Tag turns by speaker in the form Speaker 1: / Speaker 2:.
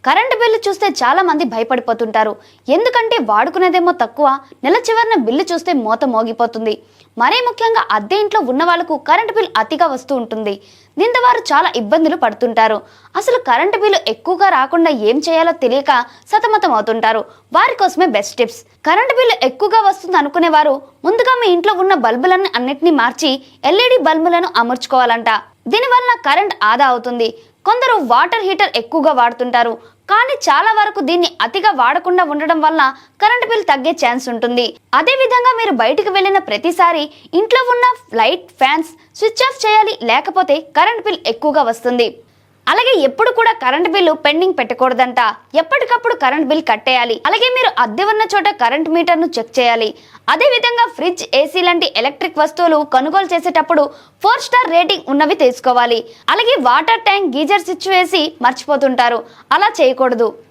Speaker 1: Current bill చూస్తే చాలా మంది భయపడిపోతుంటారు. ఎందుకంటే వాడుకునేదేమో తక్కువ, నెల చివరిన బిల్లు చూస్తే మోత మోగిపోతుంది. మరీ ముఖ్యంగా అద్దె ఇంట్లో ఉన్న వాళ్ళకు కరెంటు బిల్ అతిగా వస్తూ ఉంటుంది. దీంతో వారు చాలా ఇబ్బందులు పడుతుంటారు. అసలు కరెంటు బిల్లు ఎక్కువగా రాకుండా ఏం చేయాలో తెలియక సతమతం అవుతుంటారు. వారి కోసమే బెస్ట్ టిప్స్. కరెంటు బిల్లు ఎక్కువగా వస్తుంది అనుకునే వారు ముందుగా మీ ఇంట్లో ఉన్న బల్బులను అన్నిటినీ మార్చి ఎల్ఈడి బల్బులను అమర్చుకోవాలంట. దీనివల్ల కరెంట్ ఆదా అవుతుంది. కొందరు వాటర్ హీటర్ ఎక్కువగా వాడుతుంటారు, కానీ చాలా వరకు దీన్ని అతిగా వాడకుండా ఉండడం వల్ల కరెంట్ బిల్ తగ్గే ఛాన్స్ ఉంటుంది. అదే విధంగా మీరు బయటికి వెళ్ళిన ప్రతిసారి ఇంట్లో ఉన్న లైట్, ఫ్యాన్స్ స్విచ్ ఆఫ్ చేయాలి, లేకపోతే కరెంట్ బిల్ ఎక్కువగా వస్తుంది. అలాగే ఎప్పుడు కూడా కరెంట్ బిల్లు పెండింగ్ పెట్టకూడదంట. ఎప్పటికప్పుడు కరెంట్ బిల్ కట్టేయాలి. అలాగే మీరు అద్దె ఉన్న చోట కరెంట్ మీటర్ను చెక్ చేయాలి. అదే విధంగా ఫ్రిడ్జ్, ఏసీ లాంటి ఎలక్ట్రిక్ వస్తువులు కొనుగోలు చేసేటప్పుడు 4 స్టార్ రేటింగ్ ఉన్నవి తీసుకోవాలి. అలాగే వాటర్ ట్యాంక్, గీజర్ స్విచ్ వేసి మర్చిపోతుంటారు. అలా చేయకూడదు.